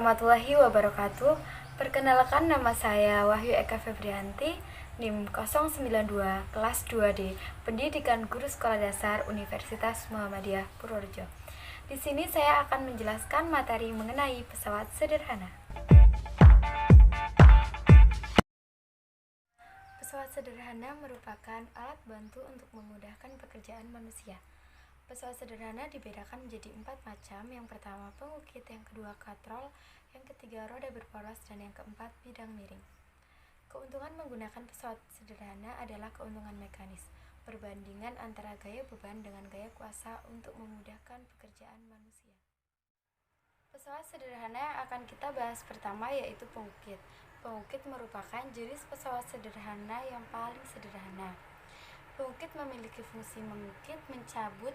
warahmatullahi wabarakatuh. Perkenalkan, nama saya Wahyu Eka Febrianti, NIM 092, kelas 2D, Pendidikan Guru Sekolah Dasar Universitas Muhammadiyah Purworejo. Di sini saya akan menjelaskan materi mengenai pesawat sederhana. Pesawat sederhana merupakan alat bantu untuk memudahkan pekerjaan manusia. Pesawat sederhana dibedakan menjadi 4 macam. Yang pertama pengukit, yang kedua katrol, yang ketiga roda berporos, dan yang keempat bidang miring. Keuntungan menggunakan pesawat sederhana adalah keuntungan mekanis, perbandingan antara gaya beban dengan gaya kuasa untuk memudahkan pekerjaan manusia. Pesawat sederhana yang akan kita bahas pertama yaitu pengukit. Pengukit merupakan jenis pesawat sederhana yang paling sederhana. Pengukit memiliki fungsi mengukit, mencabut,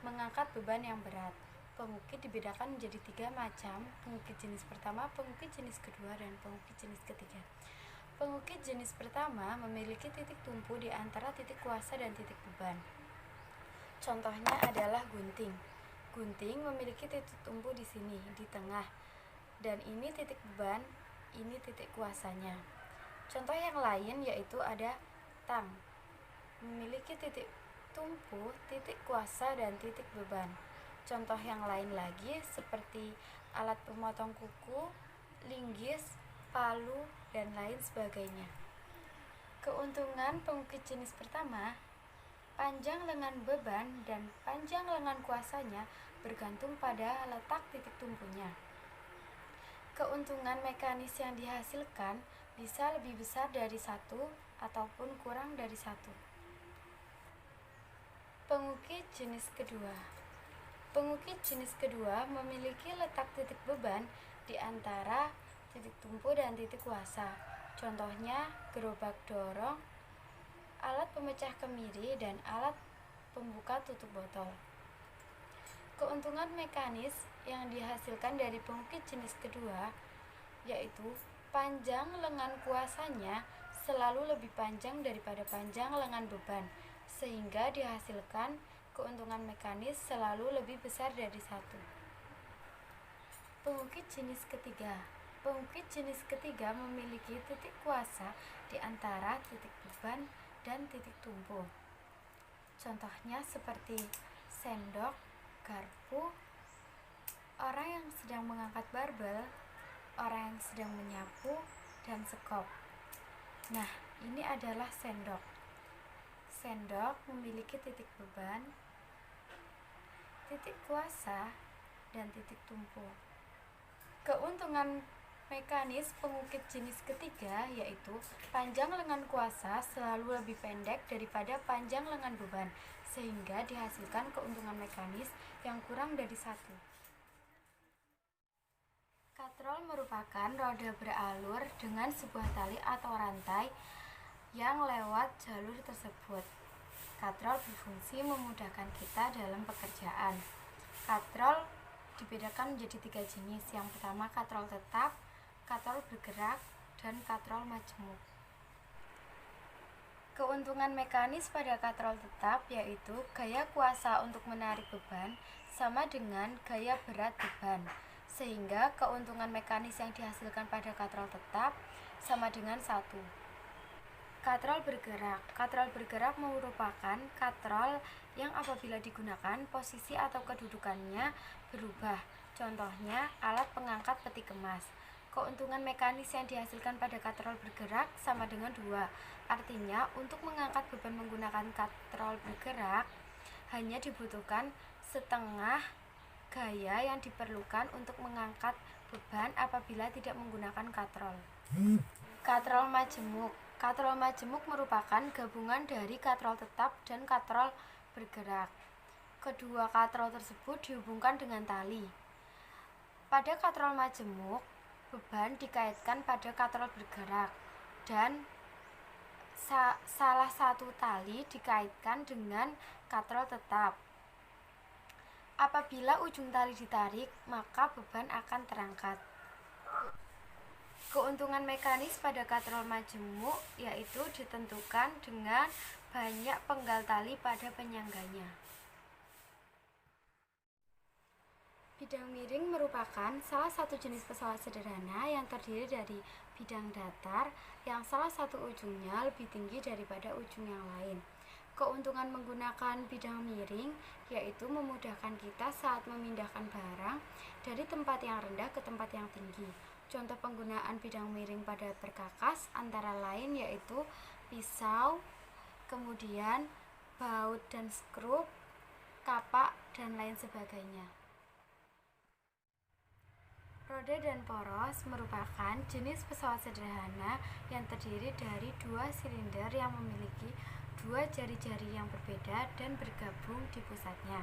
mengangkat beban yang berat. Pengukit dibedakan menjadi 3 macam: pengukit jenis pertama, pengukit jenis kedua, dan pengukit jenis ketiga. Pengukit jenis pertama memiliki titik tumpu di antara titik kuasa dan titik beban. Contohnya adalah gunting. Gunting memiliki titik tumpu di sini, di tengah, dan ini titik beban, ini titik kuasanya. Contoh yang lain yaitu ada tang, memiliki titik tumpu, titik kuasa, dan titik beban. Contoh yang lain lagi seperti alat pemotong kuku, linggis, palu, dan lain sebagainya. Keuntungan pengukit jenis pertama: panjang lengan beban dan panjang lengan kuasanya bergantung pada letak titik tumpunya. Keuntungan mekanis yang dihasilkan bisa lebih besar dari 1 ataupun kurang dari 1. Pengukit jenis kedua. Pengukit jenis kedua memiliki letak titik beban di antara titik tumpu dan titik kuasa. Contohnya gerobak dorong, alat pemecah kemiri, dan alat pembuka tutup botol. Keuntungan mekanis yang dihasilkan dari pengukit jenis kedua yaitu panjang lengan kuasanya selalu lebih panjang daripada panjang lengan beban, sehingga dihasilkan keuntungan mekanis selalu lebih besar dari 1. Pengukit jenis ketiga. Pengukit jenis ketiga memiliki titik kuasa di antara titik beban dan titik tumpu. Contohnya seperti sendok, garpu, orang yang sedang mengangkat barbel, orang yang sedang menyapu, dan sekop. Nah, ini adalah sendok. Sendok memiliki titik beban, titik kuasa, dan titik tumpu. Keuntungan mekanis pengukit jenis ketiga yaitu panjang lengan kuasa selalu lebih pendek daripada panjang lengan beban, sehingga dihasilkan keuntungan mekanis yang kurang dari 1. Katrol merupakan roda beralur dengan sebuah tali atau rantai yang lewat jalur tersebut. Katrol berfungsi memudahkan kita dalam pekerjaan. Katrol dibedakan menjadi 3 jenis. Yang pertama katrol tetap, katrol bergerak, dan katrol majemuk. Keuntungan mekanis pada katrol tetap yaitu gaya kuasa untuk menarik beban sama dengan gaya berat beban, sehingga keuntungan mekanis yang dihasilkan pada katrol tetap sama dengan 1. Katrol bergerak. Katrol bergerak merupakan katrol yang apabila digunakan posisi atau kedudukannya berubah. Contohnya alat pengangkat peti kemas. Keuntungan mekanis yang dihasilkan pada katrol bergerak sama dengan 2. Artinya untuk mengangkat beban menggunakan katrol bergerak hanya dibutuhkan setengah gaya yang diperlukan untuk mengangkat beban apabila tidak menggunakan katrol. Katrol majemuk. Katrol majemuk merupakan gabungan dari katrol tetap dan katrol bergerak. Kedua katrol tersebut dihubungkan dengan tali. Pada katrol majemuk, beban dikaitkan pada katrol bergerak dan salah satu tali dikaitkan dengan katrol tetap. Apabila ujung tali ditarik, maka beban akan terangkat. Keuntungan mekanis pada katrol majemuk yaitu ditentukan dengan banyak penggal tali pada penyangganya. Bidang miring merupakan salah satu jenis pesawat sederhana yang terdiri dari bidang datar yang salah satu ujungnya lebih tinggi daripada ujung yang lain. Keuntungan menggunakan bidang miring yaitu memudahkan kita saat memindahkan barang dari tempat yang rendah ke tempat yang tinggi. Contoh penggunaan bidang miring pada perkakas antara lain yaitu pisau, kemudian baut dan skrup, kapak, dan lain sebagainya. Roda dan poros merupakan jenis pesawat sederhana yang terdiri dari dua silinder yang memiliki dua jari-jari yang berbeda dan bergabung di pusatnya.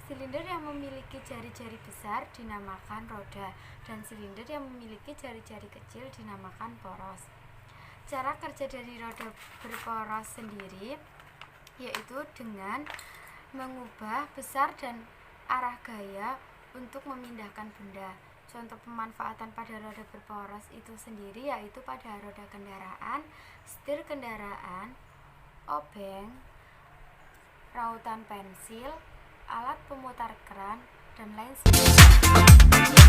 Silinder yang memiliki jari-jari besar dinamakan roda, dan silinder yang memiliki jari-jari kecil dinamakan poros. Cara kerja dari roda berporos sendiri yaitu dengan mengubah besar dan arah gaya untuk memindahkan benda. Contoh pemanfaatan pada roda berporos itu sendiri yaitu pada roda kendaraan, setir kendaraan, obeng, rautan pensil, alat pemutar keran, dan lain sebagainya.